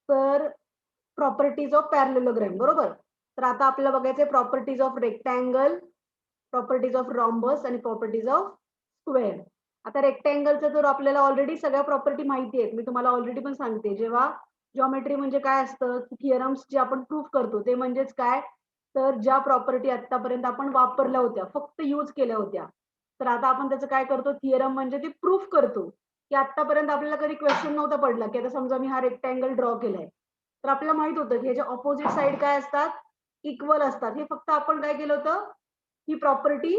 तर properties of parallelogram, बरोबर. तर आता आपल्याला बघायचे properties of rectangle, properties of rhombus आणि प्रॉपर्टीज ऑफ स्क्वेअर. आता रेक्टँगलचं तर आपल्याला ऑलरेडी सगळ्या प्रॉपर्टी माहिती आहेत, मी तुम्हाला ऑलरेडी पण सांगते. जेव्हा जॉमेट्री म्हणजे काय असतं, थिअरम्स जे आपण प्रूफ करतो ते म्हणजेच काय, तर ज्या प्रॉपर्टी आतापर्यंत आपण वापरल्या होत्या, फक्त यूज केल्या होत्या, तर आता आपण त्याचं काय करतो, थिअरम म्हणजे ती प्रूफ करतो. की आतापर्यंत आपल्याला कधी क्वेश्चन नव्हता पडला की आता समजा मी हा रेक्टँगल ड्रॉ केलाय, तर आपल्याला माहित होतं की ह्याच्या ऑपोजिट साइड काय असतात, इक्वल असतात. हे फक्त आपण काय केलं होतं, ही प्रॉपर्टी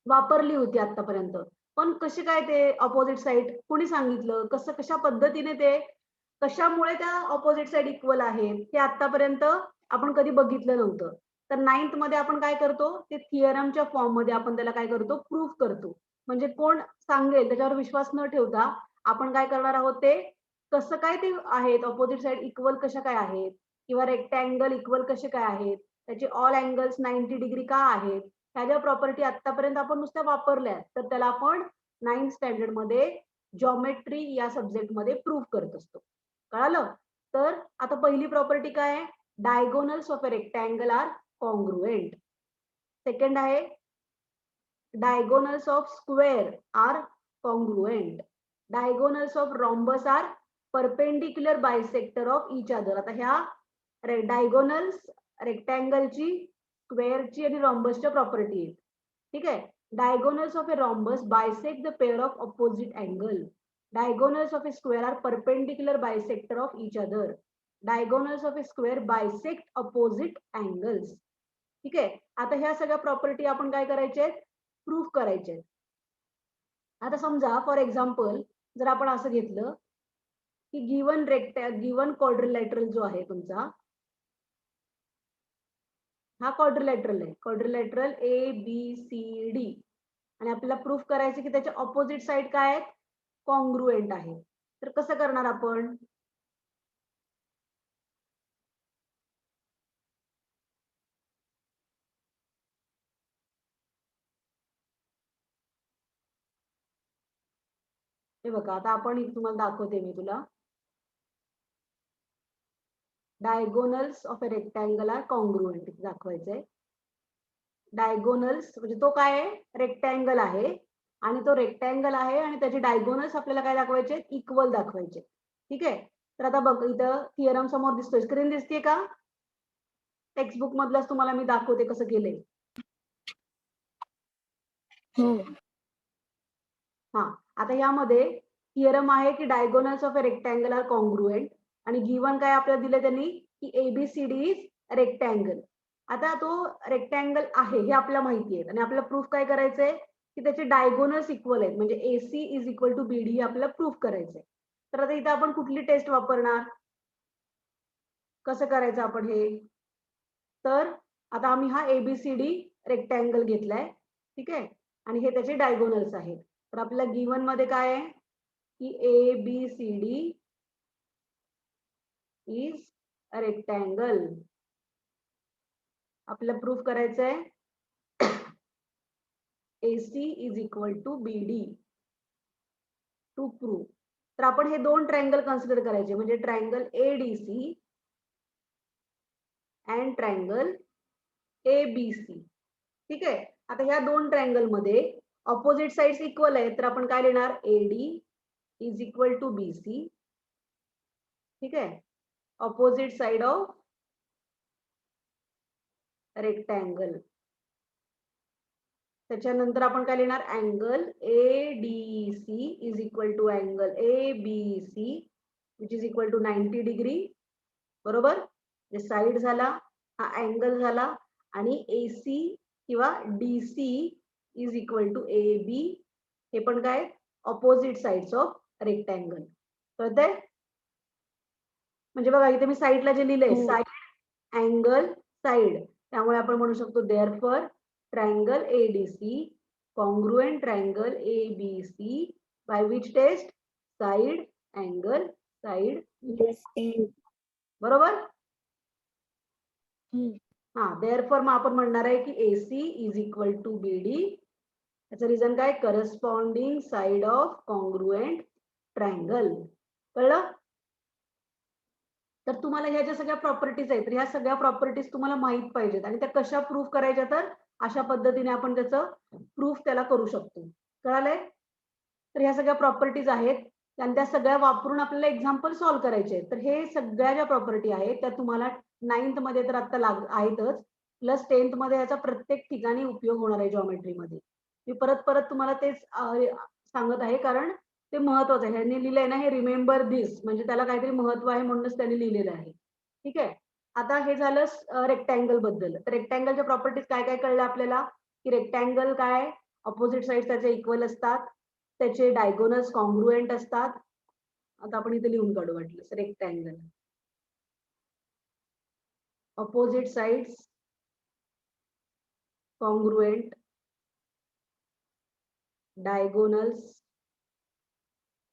वापरली होती आतापर्यंत. पण कसे काय ते ऑपोजिट साइड कोणी सांगितलं, कसं कशा पद्धतीने ते, कशामुळे त्या ऑपोजिट साइड इक्वल आहेत, हे आतापर्यंत आपण कधी बघितलं नव्हतं. तर 9th मध्ये आपण काय करतो, ते थिअरमच्या फॉर्म मध्ये आपण त्याला काय करतो, प्रूफ करतो. म्हणजे कोण सांगेल त्याच्यावर विश्वास न ठेवता आपण काय करणार आहोत, ते कसं काय ते आहेत, ऑपोजिट साइड इक्वल कशा काय आहेत, किंवा रेक्टँगल इक्वल कसे काय आहेत, त्याचे ऑल अँगल्स 90 डिग्री का आहेत, ह्या ज्या प्रॉपर्टी आतापर्यंत आपण नुसत्या वापरल्या, तर त्याला आपण 9th स्टँडर्ड मध्ये जॉमेट्री या सब्जेक्ट मध्ये प्रूफ करत असतो. कळालं. तर आता पहिली प्रॉपर्टी काय आहे, diagonals of a rectangle are congruent. Second आहे diagonals of square are congruent. Diagonals of rhombus are perpendicular bisector of each other. आता ह्या diagonals rectangle ची, square ची आणि rhombus च्या प्रॉपर्टी आहेत. ठीक आहे. Diagonals of a rhombus bisect the pair of opposite angle. Diagonals of a square are perpendicular bisector of each other. Diagonals of a square bisect opposite angles. ठीक आहे. आता ह्या सगळ्या प्रॉपर्टी आपण काय करायचे, प्रूफ करायचे. आता समजा फॉर एक्झाम्पल जर आपण असं घेतलं की गिवन क्वाड्रिलॅटरल जो आहे तुमचा, हा क्वाड्रिलॅटरल आहे, quadrilateral A B C D, आणि आपल्याला प्रूफ करायचं की त्याच्या ऑपोजिट साइड काय आहेत, कॉन्ग्रुएंट आहे. तर कसं करणार आपण, हे बघा आता आपण तुम्हाला दाखवते मी तुला. Diagonals of a rectangle are congruent दाखवायचंय. डायगोनल्स म्हणजे तो काय आहे, रेक्टँगल आहे, आणि तो रेक्टँगल आहे आणि त्याचे डायगोनल्स आपल्याला काय दाखवायचे, इक्वल दाखवायचे. ठीक आहे. तर आता बघ इथं थिअरम समोर दिसतोय, स्क्रीन दिसते का, टेक्स्ट बुक मधलाच तुम्हाला मी दाखवते कसं केलंय. हा, आता यामध्ये थिअरम आहे की diagonals of a rectangle are congruent, आणि गिवन काय आपल्याला दिलं त्यांनी की एबीसीडी इज रेक्टँगल. आता तो रेक्टँगल आहे हे आपल्याला माहिती आहे, आणि आपल्याला प्रूफ काय करायचंय की त्याचे डायगोनल्स इक्वल आहेत, म्हणजे एसी इज इक्वल टू बीडी हे आपल्याला प्रूफ करायचंय. तर आता इथं आपण कुठली टेस्ट वापरणार, कसं करायचं आपण हे, तर आता आम्ही हा एबीसीडी रेक्टँगल घेतलाय. ठीक आहे. आणि हे त्याचे डायगोनल्स आहेत. तर आपल्याला गिवन मध्ये काय आहे की A B C D is rectangle. आपल्याला प्रूफ करायचंय AC is equal to BD to proof. तर आपण हे दोन ट्रायंगल कन्सिडर करायचे, म्हणजे triangle ADC and triangle ABC. ठीक आहे. आता ह्या दोन ट्रायंगल मध्ये ऑपोजिट साइड्स इक्वल आहेत, तर आपण काय लिहिणार, AD is equal to BC. ठीक आहे. Opposite side of rectangle. त्याच्यानंतर आपण काय लिहिणार, angle ADC is equal to angle ABC which is equal to 90 degree. बरोबर. जे साइड झाला, हा अँगल झाला, आणि AC किंवा DC is equal to AB, हे पण काय, ऑपोजिट साइड्स ऑफ रेक्टँगल. कळतंय. म्हणजे बघा इथे मी साइडला जे लिहिलंय, साइड अँगल साइड, त्यामुळे आपण म्हणू शकतो therefore triangle ADC congruent triangle ABC by which test, side angle side. बरोबर. हा, देअरफॉर मग आपण म्हणणार आहे की AC is equal to BD. त्याचं रिझन काय, corresponding side of congruent triangle. कळलं. तर तुम्हाला ह्या ज्या सगळ्या प्रॉपर्टीज आहेत तर ह्या सगळ्या प्रॉपर्टीज तुम्हाला माहित पाहिजेत आणि त्या कशा प्रूफ करायच्या तर अशा पद्धतीने आपण त्याचं प्रूफ त्याला करू शकतो. कळालंय? तर ह्या सगळ्या प्रॉपर्टीज आहेत आणि त्या सगळ्या वापरून आपल्याला एक्झाम्पल सॉल्व्ह करायचे आहेत. तर हे सगळ्या ज्या प्रॉपर्टी आहेत त्या तुम्हाला 9th मध्ये तर आता आहेतच, प्लस 10th मध्ये याचा प्रत्येक ठिकाणी उपयोग होणार आहे जॉमेट्रीमध्ये. मी परत परत तुम्हाला तेच सांगत आहे कारण ते महत्वाचं आहे. ह्यांनी लिहिलंय ना हे रिमेंबर दिस म्हणजे त्याला काहीतरी महत्व आहे म्हणूनच त्यांनी लिहिलेलं आहे. ठीक आहे. आता हे झालं रेक्टँगल बद्दल. तर रेक्टँगलच्या प्रॉपर्टीज काय काय कळलं आपल्याला की रेक्टँगल काय ऑपोजिट साइड त्याचे इक्वल असतात, त्याचे डायगोनल्स कॉन्ग्रुएंट असतात. आता आपण इथे लिहून काढू वाटलं rectangle opposite sides congruent diagonals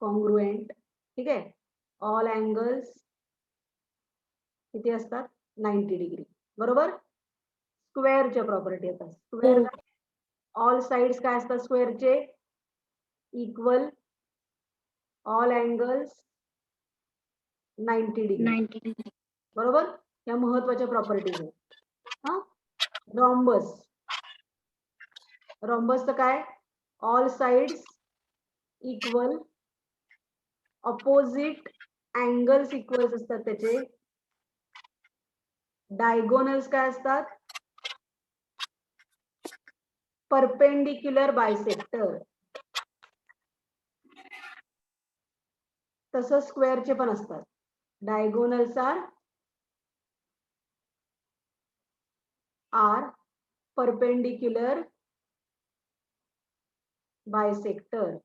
congruent. ठीक आहे. ऑल अँगल्स किती असतात 90 डिग्री. बरोबर. स्क्वेअरच्या प्रॉपर्टी येतात. स्क्वेअर ऑल साइड्स काय असतात स्क्वेअरचे इक्वल ऑल अँगल्स 90 डिग्री. बरोबर. या महत्वाच्या प्रॉपर्टीज आहेत. हा. रॉम्बस रॉम्बसचं काय all sides equal opposite angles equals असतात त्याचे. डायगोनल्स काय असतात परपेंडिक्युलर बायसेक्टर. तसं स्क्वेअरचे पण असतात. Diagonals are perpendicular bisector.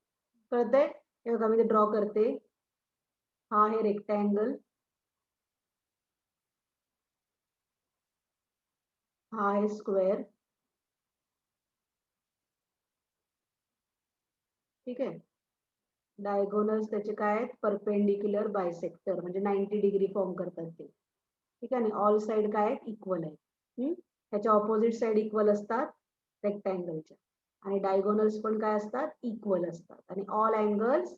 कळतंय? हे बघा मी ड्रॉ करते. हा आहे रेक्टँगल, हा आहे स्क्वेअर. ठीक आहे. डायगोनल्स त्याचे काय आहेत परपेंडिक्युलर बायसेक्टर म्हणजे 90 डिग्री फॉर्म करतात ते. ठीक आहे. ऑल साइड काय आहेत इक्वल आहे. त्याच्या ऑपोजिट साइड इक्वल असतात रेक्टँगलच्या आणि डायगोनल्स पण काय असतात इक्वल असतात आणि ऑल अँगल्स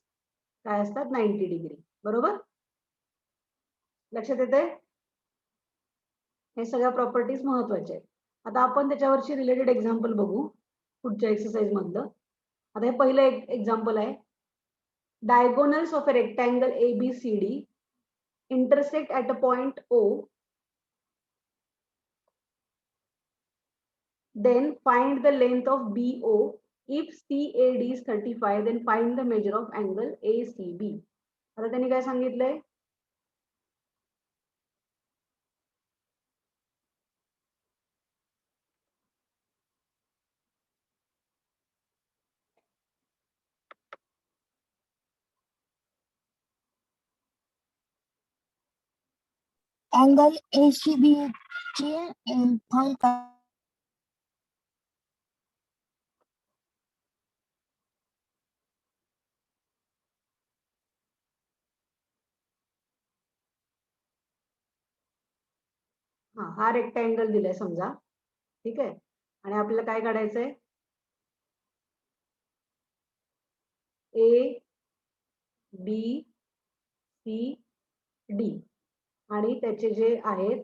काय असतात 90 डिग्री. बरोबर. लक्षात येते? हे सगळ्या प्रॉपर्टीज महत्वाच्या आहेत. आता आपण त्याच्यावरची रिलेटेड एक्झाम्पल बघू पुढच्या एक्सरसाइज मधलं. आता हे पहिलं एक एक्झाम्पल आहे. Diagonals of a rectangle ABCD intersect at a point O, then find the length of BO. If CAD is 35, then find the measure of angle ACB. आता त्यांनी काय सांगितलंय अँगल ACB चे फाउंड हा रेक्टँगल दिलाय समजा. ठीक आहे. आणि आपल्याला काय काढायचंय ABCD आणि त्याचे जे आहेत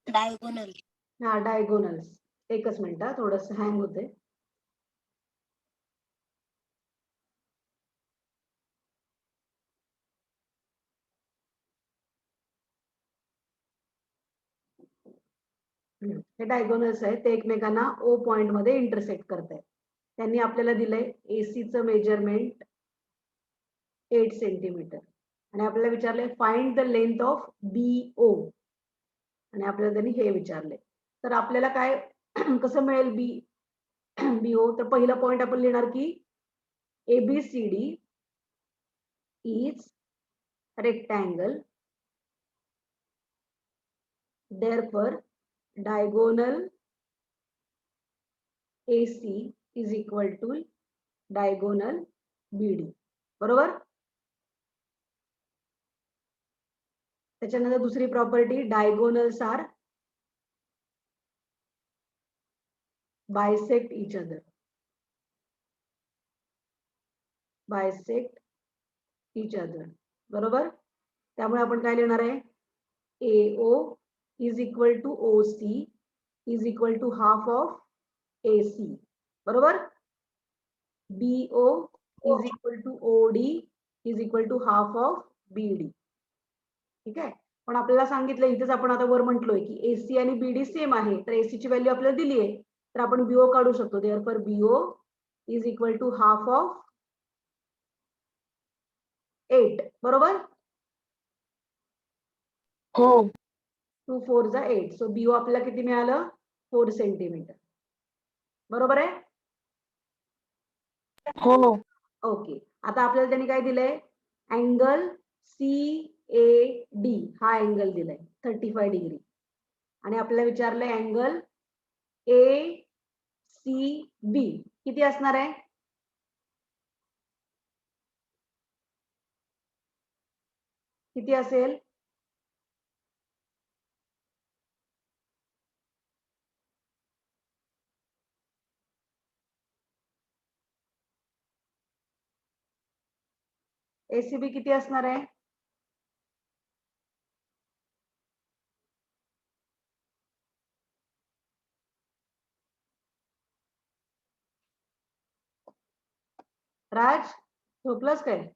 डायगोनल. हा डायगोनल्स. एकच मिनिट थोडस हँग होते. हे डायगोनल्स आहेत ते एकमेकांना O पॉइंट मध्ये इंटरसेक्ट करत आहेत. त्यांनी आपल्याला दिलंय एसीचं मेजरमेंट 8 सेंटीमीटर आणि आपल्याला विचारलंय find the length of BO आणि आपल्याला त्यांनी हे विचारले. तर आपल्याला काय कसं मिळेल BO तर पहिला पॉइंट आपण लिहिणार की ABCD is rectangle therefore diagonal AC is equal to diagonal BD. बरोबर. त्याच्यानंतर दुसरी property diagonals are bisect each other. Bisect each other. बरोबर. त्यामुळे आपण काय लिहिणार आहे, AO is equal to OC is equal to half of AC. बरोबर. BO is equal to OD is equal to half of BD. ठीक आहे. पण आपल्याला सांगितलं इथेच आपण आता वर म्हटलोय की AC आणि BD सेम आहे, तर AC ची व्हॅल्यू आपल्याला दिली आहे, तर आपण BO काढू शकतो. Therefore BO is equal to half of 8. बरोबर. हो 2 4 जा 8. सो BO आपल्याला किती मिळालं, 4 सेंटीमीटर. बरोबर आहे. हो ओके. आता आपल्याला त्यांनी काय दिलंय, अँगल CAD हा अँगल दिलाय 35 डिग्री, आणि आपल्याला विचारलंय अँगल ACB किती असणार आहे, किती असेल, ACB किती असणार आहे, राज झोपलंस काय.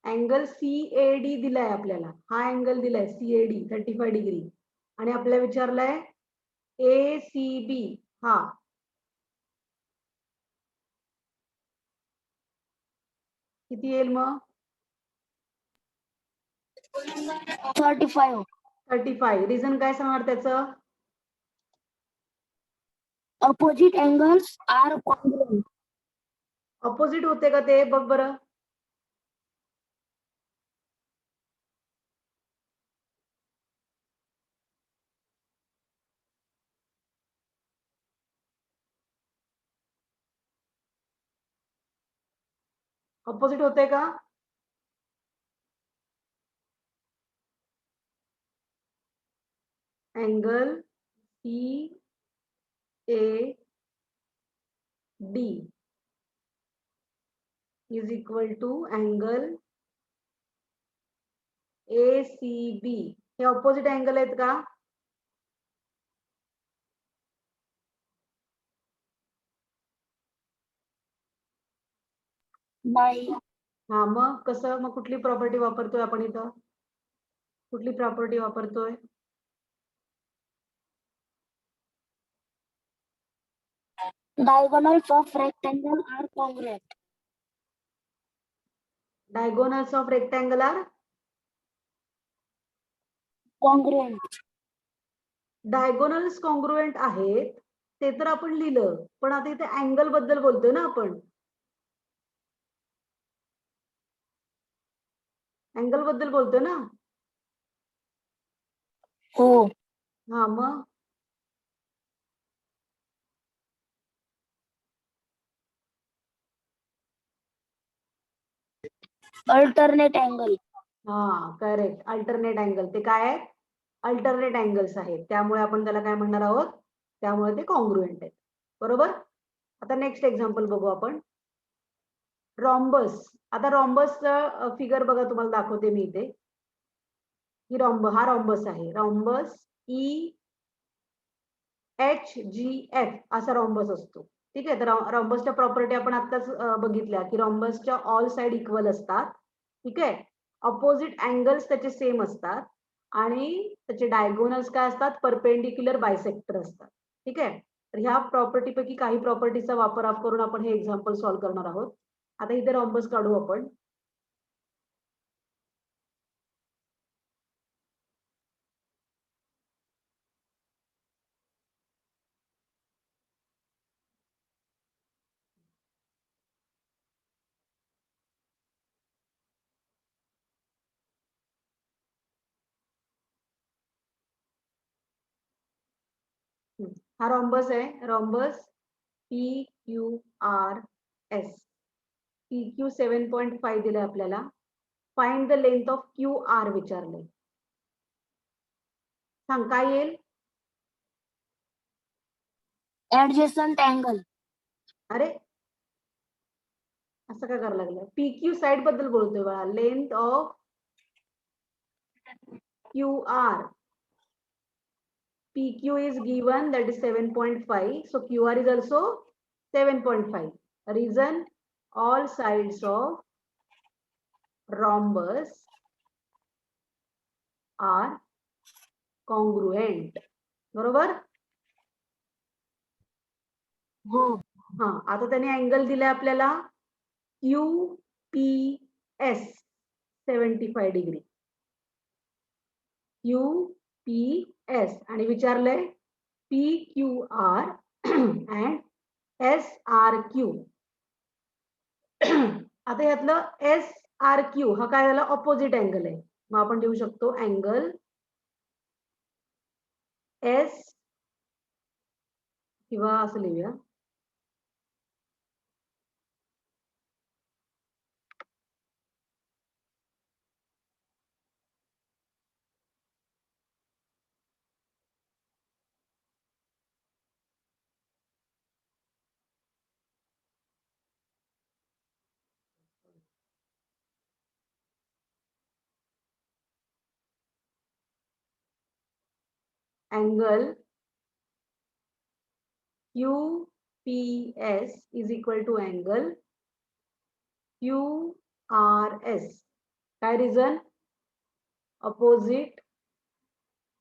अँगल CAD दिलाय आपल्याला, हा अँगल दिलाय CAD 35 डिग्री, आणि आपल्याला विचारलंय ACB हा किती येईल मग, 35. 35. रिझन काय सांगणार त्याचं, Opposite angles are congruent. Opposite होते का ते बघ बरं. ऑपोजिट होते का, angle CAD is equal to angle ACB, हे ऑपोजिट अँगल आहेत का, नाही हा मग कसं, मग कुठली प्रॉपर्टी वापरतोय आपण इथं, कुठली प्रॉपर्टी वापरतोय, diagonals of rectangle are congruent. Diagonals of rectangle are Congruent. Diagonals congruent आहेत, ते तर आपण लिहिलं, पण आता इथे अँगल बद्दल बोलतोय ना आपण, अँगल बद्दल बोलतोय ना. हो हा मग alternate angle. हा करेक्ट, अल्टरनेट अँगल, ते काय आहे, अल्टरनेट अँगल्स आहेत, त्यामुळे आपण त्याला काय म्हणणार आहोत, त्यामुळे ते कॉन्ग्रुएंट आहेत. बरोबर. आता नेक्स्ट एक्झाम्पल बघू आपण, रॉम्बस. आता रॉम्बसचं फिगर बघा, तुम्हाला दाखवते मी इथे, ही हा रॉम्बस आहे, रॉम्बस EHGF असा रॉम्बस असतो. ठीक आहे. तर रॉम्बसच्या प्रॉपर्टी आपण आताच बघितल्या की रॉम्बसच्या ऑल साइड इक्वल असतात. ठीक आहे. ऑपोजिट अँगल्स त्याचे सेम असतात, आणि त्याचे डायगोनल्स काय असतात, परपेंडिक्युलर बायसेक्टर असतात. ठीक आहे. तर ह्या प्रॉपर्टी पैकी काही प्रॉपर्टीचा वापर करून आपण हे एक्झाम्पल सॉल्व्ह करणार आहोत. आता इथे रॉम्बस काढू आपण. हा रॉम्बस आहे, रॉम्बस PQRS. PQ 7.5 दिलंय आपल्याला. Find the length of QR विचारलंय. सांग काय येईल? Adjacent angle. अरे असं काय करायला लागलं? PQ साइड बद्दल बोलतोय बाळा. Length of QR. PQ is given, that is 7.5. So QR is also 7.5. Reason, all sides of rhombus are congruent. बरोबर? हो. हा, आता त्याने अँगल दिलाय आपल्याला QPS 75 डिग्री. QPS आणि विचारलंय PQR and SRQ. आता यातलं SRQ हा काय झाला? ऑपोजिट अँगल आहे. मग आपण देऊ शकतो अँगल S किंवा असं लिहूया angle QPS is equal to angle QRS. काय reason? Opposite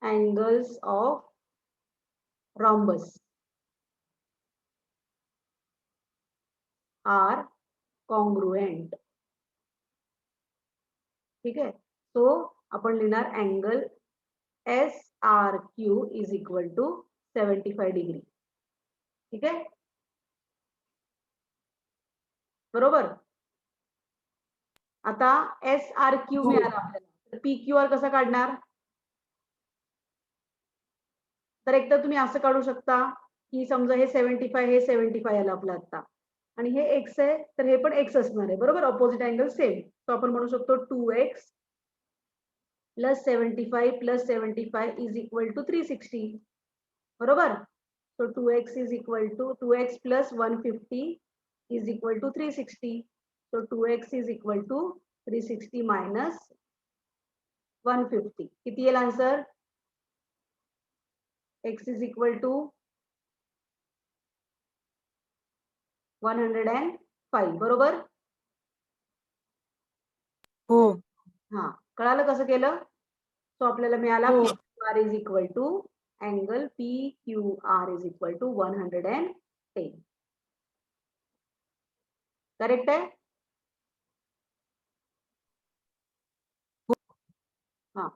angles of rhombus are congruent. ठीक आहे. सो आपण लिहिणार angle SRQ is equal to 75 degree. ठीक आहे, बरोबर. आता SRQ मिळाला आपल्याला, तर PQR कसा काढणार? तर एकतर तुम्ही असं काढू शकता की समजा हे 75 हे 75 आलं आपलं आता आणि हे x आहे, तर हे पण x असणार आहे, बरोबर. Opposite angle same. सो आपण म्हणू शकतो 2x plus 75 plus 75 is equal to 360. बरोबर. So 2x is equal to 2x plus 150 is equal to 360. So 2x is equal to 360 minus 150. किती येईल answer? x is equal to 105. बरोबर. हो. हा, कळालं कसं केलं? सो आपल्याला मिळाला हो. PQR is equal to angle PQR is equal to 110. Correct आहे? हा,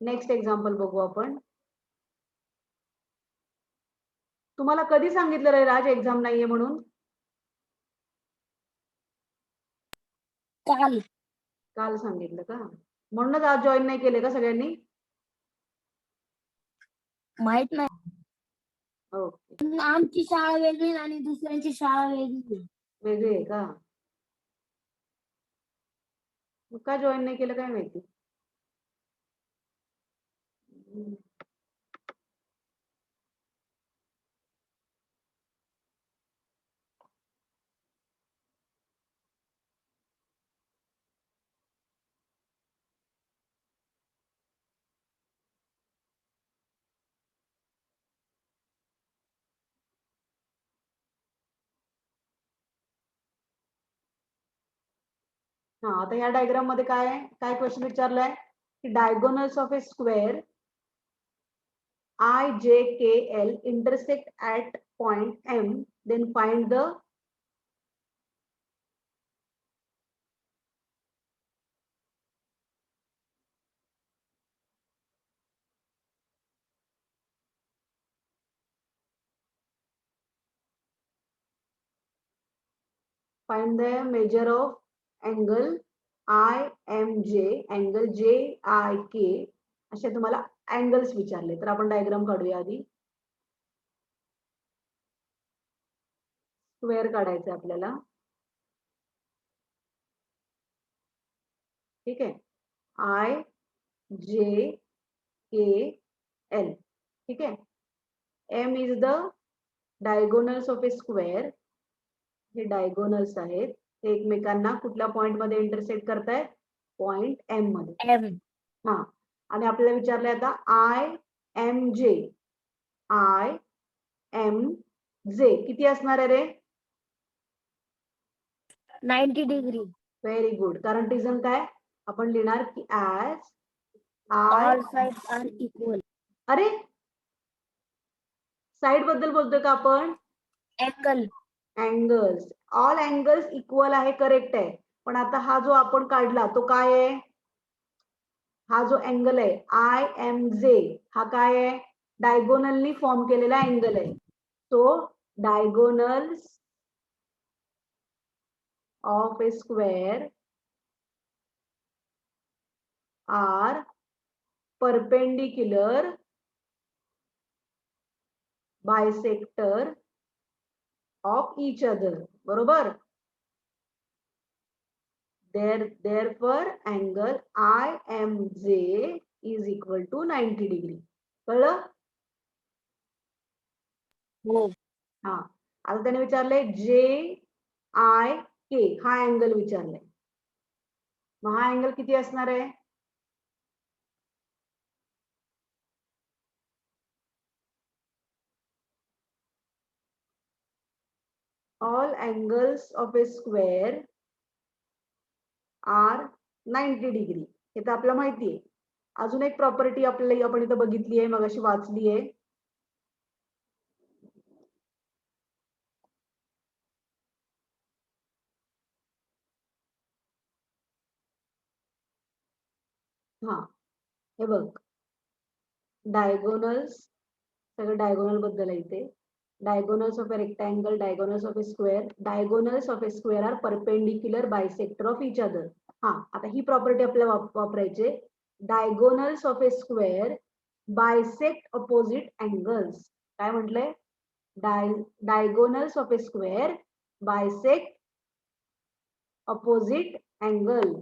नेक्स्ट एक्झाम्पल बघू आपण. तुम्हाला कधी सांगितलं रे राज एक्झाम नाहीये म्हणून? काल. काल सांगितलं का? म्हणूनच आज जॉईन नाही केले का सगळ्यांनी? माहित नाही. ओके, आमची शाळा वेगळी आणि दुसऱ्यांची शाळा वेगळी. वेगळी आहे का? मग का जॉईन नाही केलं काय माहिती. हा, आता ह्या डायग्राम मध्ये काय आहे? काय क्वेश्चन विचारलाय की diagonals of a square IJKL intersect at point M, then find the measure of angle IMJ, angle JIK. असे तुम्हाला अँगल्स विचारले, तर आपण डायग्राम काढूया आधी. स्क्वेअर काढायचं आपल्याला. ठीक आहे. आय जे के एल. ठीक आहे. M is the diagonals of a square. हे डायगोनल्स आहेत, ते एकमेकांना कुठल्या पॉइंट मध्ये इंटरसेक्ट करतायत? पॉइंट एम मध्ये. एम. हा. आणि आपल्याला विचारलंय आता I M J. I M J किती असणार आहे रे? 90 डिग्री. Very good. कारण रिझन काय? आपण लिहिणार की as I. All sides are equal. अरे साइड बद्दल बोलतोय का आपण? Angle. Angles. All angles equal आहे, करेक्ट आहे. पण आता हा जो आपण काढला तो काय आहे? हा जो अँगल आहे आय एम जे, हा काय आहे? डायगोनलनी फॉर्म केलेला अँगल आहे. So diagonals of a square are perpendicular bisector of each other. बरोबर. therefore angle IMJ is equal to 90 degree. कळलं? हो. हा. आता त्याने विचारले जे आय के, हा अँगल विचारलाय. मग हा अँगल किती असणार आहे? All angles of a square are 90 degree. हे तर आपल्याला माहिती आहे. अजून एक प्रॉपर्टी आपल्याला आपण इथं बघितली आहे, मगाशी वाचली आहे. हा, हे बघ. डायगोनल्स, सगळं डायगोनल बद्दल आहे इथे. Diagonals of a rectangle, diagonals of a square. Diagonals of a square are perpendicular bisector of each other. हा, आता ही प्रॉपर्टी आपल्याला वापरायची. Diagonals of a square bisect opposite angles. काय म्हटलंय? Diagonals of a square bisect opposite angle.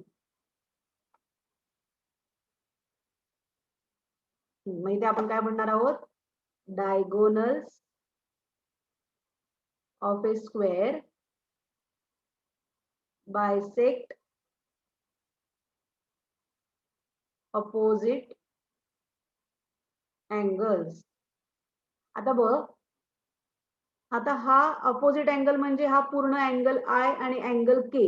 मग इथे आपण काय म्हणणार आहोत? Diagonals of a square bisect opposite angles. आता बघ, आता हा अपोजिट अँगल म्हणजे हा पूर्ण अँगल आय आणि अँगल के.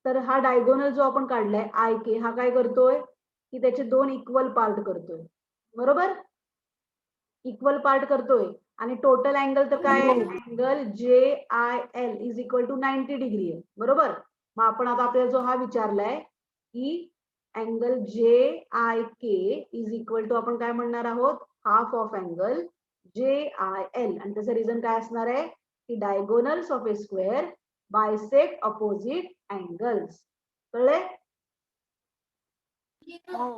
तर हा डायगोनल जो आपण काढलाय आय के, हा काय करतोय की त्याचे दोन इक्वल पार्ट करतोय. बरोबर. इक्वल पार्ट करतोय. आणि टोटल अँगल तर काय आहे? Angle J I L is equal to 90 degree आहे. बरोबर. मग आपण आता आपल्याला जो हा विचारलाय की angle J I K is equal to, आपण काय म्हणणार आहोत? Half of angle J I L. आणि त्याचं रिझन काय असणार आहे की diagonals of a square bisect opposite angles. कळले? हो.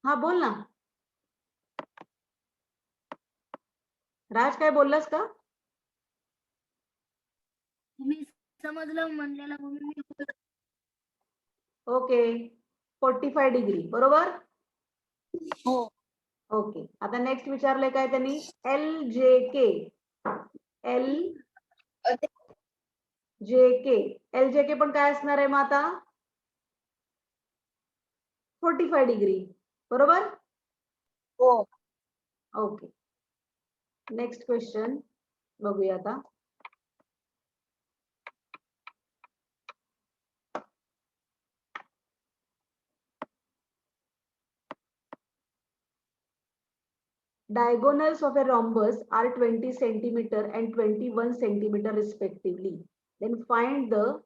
हा, बोल ना राज, काय बोललास का? तुम्ही समजलं म्हणलेलं म्हणून मी बोललो. ओके. 45 डिग्री. बरोबर. हो. ओके. आता नेक्स्ट विचारलंय काय त्यांनी? एल जे के. एल जे के. एल जे के पण काय असणार आहे मग आता? 45 डिग्री. बरोबर. हो. ओके. नेक्स्ट क्वेश्चन बघूया आता. Diagonals of a rhombus are 20 centimeter and 21 centimeter respectively. Then find the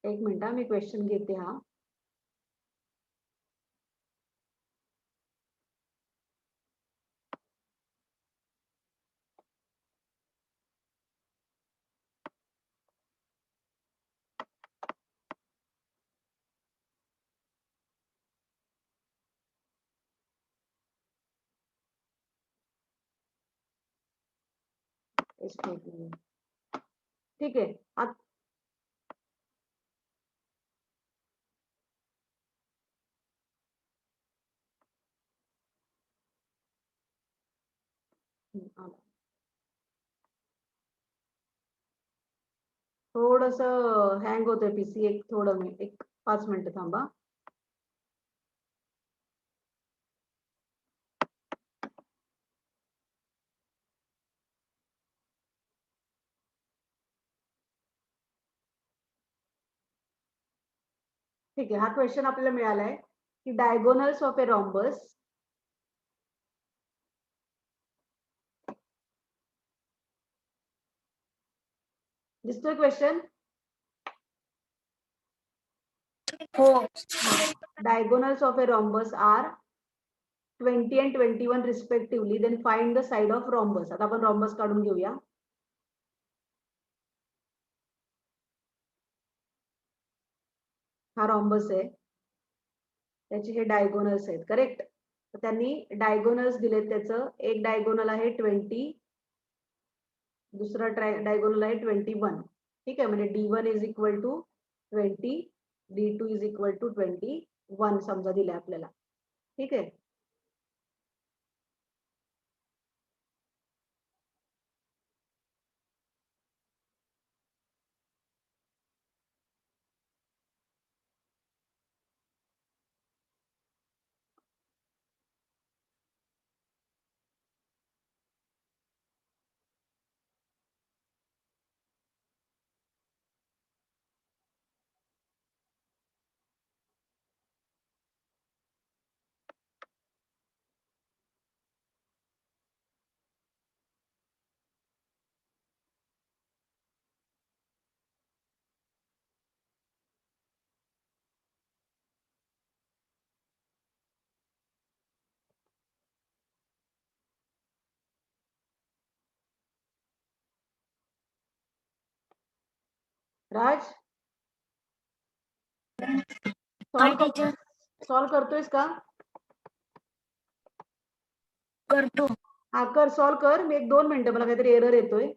एक मिनिट मी क्वेश्चन घेते हा. ठीक आहे. थोडस हँग होतोय पीसी. एक 5 मिनिटं थांबा. ठीक आहे. हा क्वेश्चन आपल्याला मिळालाय की डायगोनल्स ऑफ ए रॉम्बस दिसतोय क्वेश्चन. हो. Diagonals of a rhombus are 20 and 21 respectively. Then find the side of rhombus. आता आपण rhombus काढून घेऊया. हा rhombus आहे. त्याचे हे डायगोनल्स आहेत. करेक्ट. तर त्यांनी डायगोनल्स दिलेत. त्याचं एक डायगोनल आहे 20, दुसरा डायगोनल आहे 21. ठीक आहे. म्हणजे D1 is equal to 20, D2 is equal to 21 समजा दिले आपल्याला. ठीक आहे. राज काय टीचर? सॉल्व करतोयस का? करतो. हा कर, सॉल्व कर. मी 1-2 मिनिटं, मला काहीतरी एरर येतोय.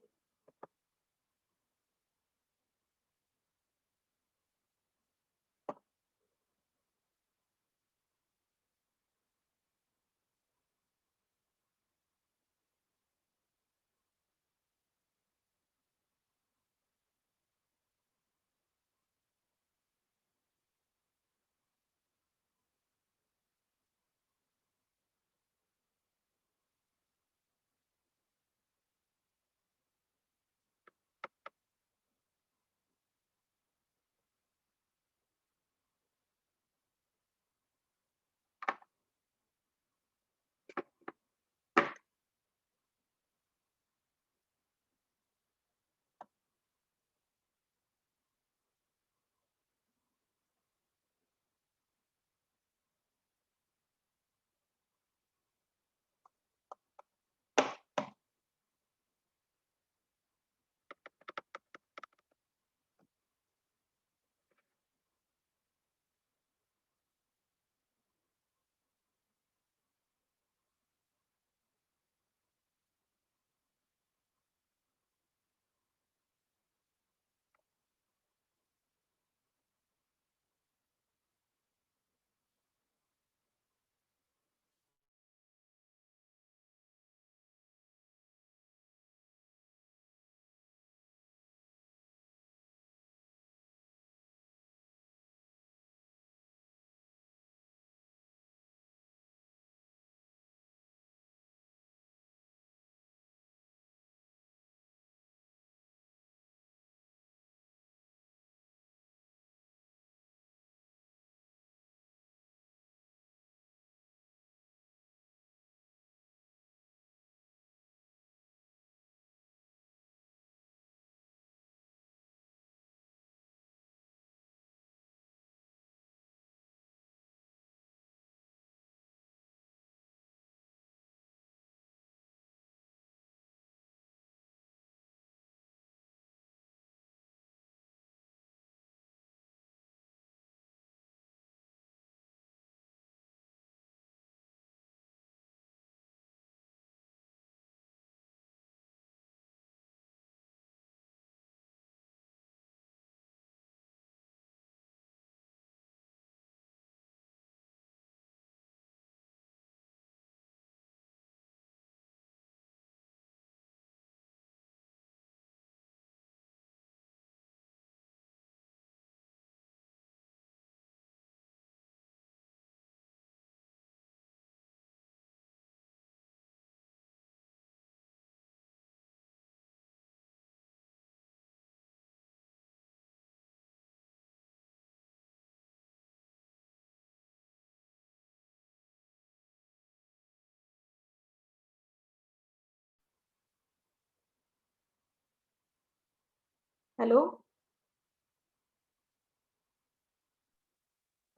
हॅलो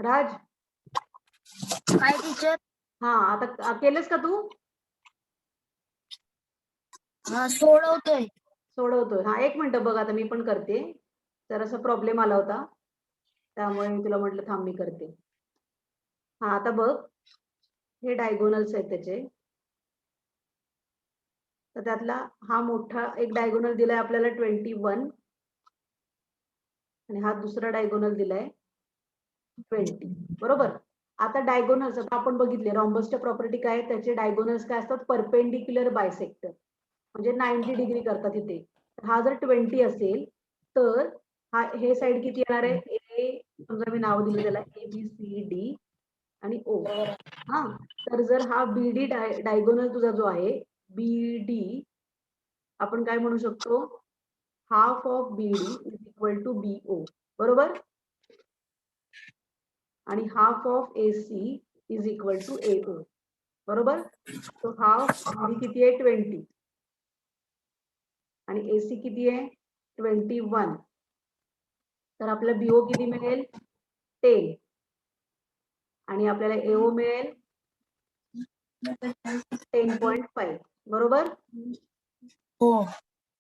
राज, काय टीचर? हा आता केलंस का तू? हा सोडवतोय. सोडवतोय. हा एक मिनिट बघ, आता मी पण करते. जरासा प्रॉब्लेम आला होता, त्यामुळे मी तुला म्हटलं थांब मी करते. हा आता बघ, हे डायगोनल्स आहेत त्याचे. तर त्यातला हा मोठा एक डायगोनल दिलाय आपल्याला 21 आणि हा दुसरा डायगोनल दिलाय 20. बरोबर. आता डायगोनल्स आता आपण बघितले रॉम्बसच्या प्रॉपर्टी काय आहेत, त्याचे डायगोनल्स काय असतात, परपेंडिक्युलर बायसेक्टर, म्हणजे 90 डिग्री करतात इथे. हा जर 20 असेल तर हा हे साइड किती येणार आहे, ए समजा मी नाव दिलं त्याला ABCD आणि O. हा, तर जर हा BD डायगोनल तुझा जो आहे BD, आपण काय म्हणू शकतो, half of BD is equal to BO. बरोबर. आणि half of AC is equal to AO. बरोबर. तो हाफ BD किती आहे 20 आणि AC किती आहे 21. तर आपल्याला BO किती मिळेल 10 आणि आपल्याला AO मिळेल 10.5. बरोबर. हो.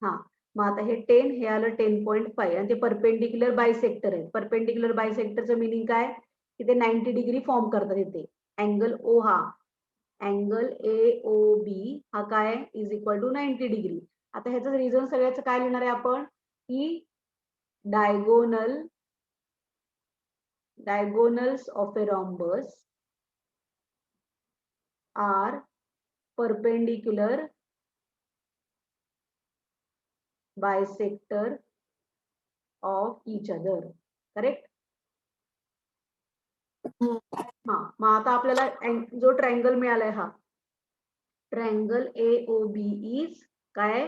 हा, मग आता हे 10 हे आलं 10.5 आणि ते परपेंडिक्युलर बायसेक्टर आहे. परपेंडिक्युलर बायसेक्टरचं मिनिंग काय, की ते 90 डिग्री फॉर्म करतात इथे. अँगल O हा अँगल AOB हा काय इज इक्वल टू 90 डिग्री. आता ह्याचं रिझन सगळ्याचं काय लिहिणार आहे आपण, की diagonals of a rhombus are perpendicular bisector of each other. Correct. हा, मग आता आपल्याला जो ट्रायंगल मिळालाय हा ट्रायंगल AOB इज काय,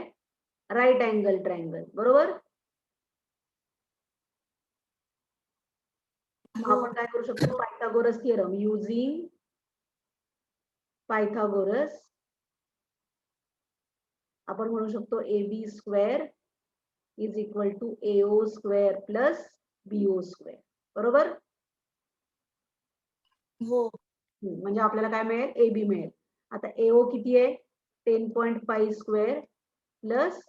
राईट अँगल ट्रायंगल. बरोबर. आपण काय करू शकतो, पायथागोरस थिअरम युजिंग पायथागोरस आपण म्हणू शकतो AB square is equal to AO square plus BO square. बरोबर. हो. म्हणजे आपल्याला काय मिळेल, AB मिळेल. आता AO किती आहे 10.5 स्क्वेअर प्लस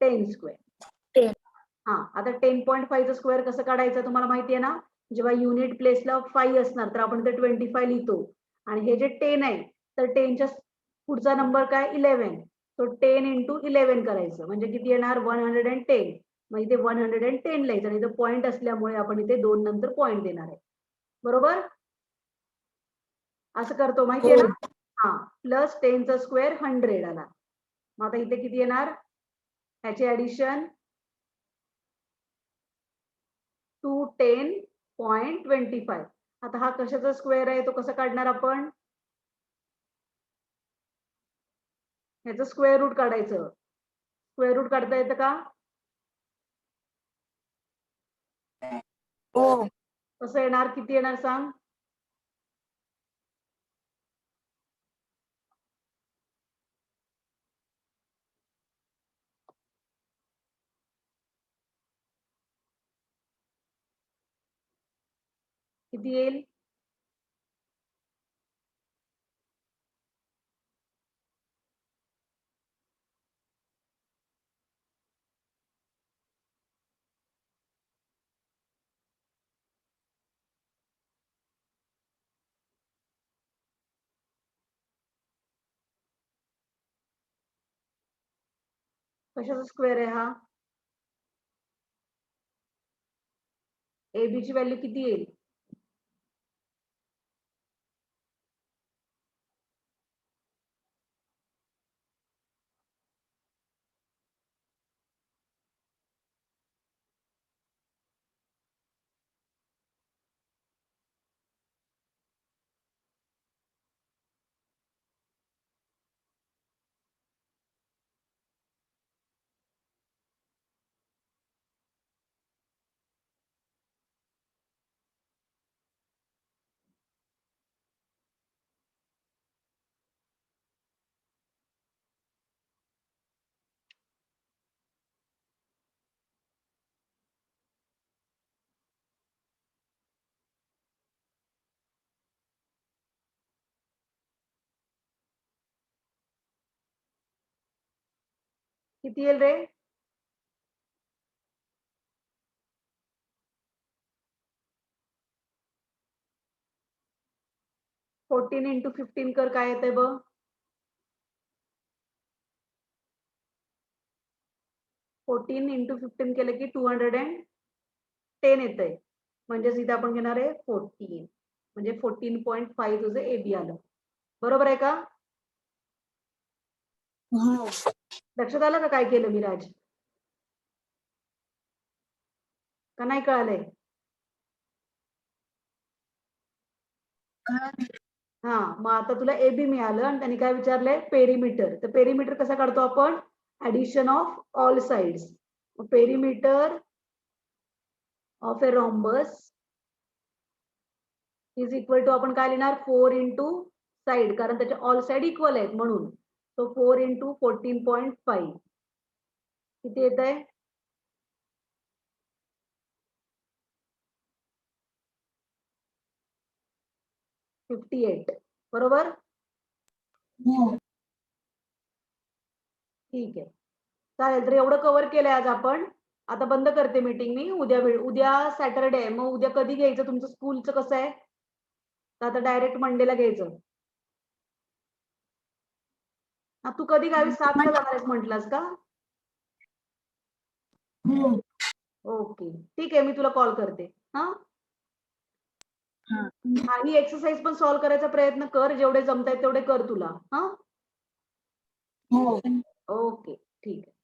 10 स्क्वेअर. 10. हा, आता 10.5 स्क्वेअर कसं काढायचं तुम्हाला माहिती आहे ना, जेव्हा युनिट प्लेसला 5 असणार तर आपण ते 25 लिहितो आणि हे जे 10 आहे तर 10च्या पुढचा नंबर काय 11. तो 10 इंटू 11 करायचं म्हणजे किती येणार 110. मग इथे 110 लिहायचं आणि इथे पॉईंट असल्यामुळे आपण इथे 2 नंतर पॉईंट देणार आहे. बरोबर. असं करतो माहितीये ना. हा, प्लस 10चा स्क्वेअर 100 आला. मग आता इथे किती येणार, ह्याचे ऍडिशन 210.25. आता हा कशाचा स्क्वेअर आहे तो कसं काढणार आपण, ह्याचं स्क्वेअर रूट काढायचं. स्क्वेअर रूट काढता येतं का, हो. कसं येणार, किती येणार सांग. किती येईल, कशाचा स्क्वेअर आहे हा, AB ची व्हॅल्यू किती येईल, किती येईल रे? फोर्टीन इंटू 15 कर, काय येतंय बघ? फोर्टीन इंटू 15 केलं की 210 येतंय. म्हणजेच इथे आपण घेणार आहे 14, म्हणजे 14.5 तुझं AB आलं. बरोबर आहे का? हो. लक्षात आलं का काय केलं मी राज? का नाही कळालंय? हा, मग आता तुला AB मिळालं आणि त्यांनी काय विचारलंय? पेरिमीटर. तर पेरिमीटर कसा काढतो आपण? Addition of all sides. Perimeter of a rhombus is equal to, आपण काय लिहिणार? 4 इंटू साइड, कारण त्याचे ऑल साइड इक्वल आहेत म्हणून. तो 4 इंटू 14.5 किती येत आहे? 58. बरोबर? हो. ठीक आहे, चालेल. तर एवढं कव्हर केलंय आज आपण. आता बंद करते मीटिंग मी. उद्या सॅटरडे आहे, मग उद्या कधी घ्यायचं? तुमचं स्कूलचं कसं आहे? तर आता डायरेक्ट मंडेला घ्यायचं. तू कधी गावी 7ला जाणार आहेस म्हटलास का? हो. ओके, ठीक आहे, मी तुला कॉल करते. हा, ही एक्सरसाइज पण सॉल्व्ह करायचा प्रयत्न कर, जेवढे जमतायत तेवढे कर तुला. हा, हो. ओके, ठीक आहे.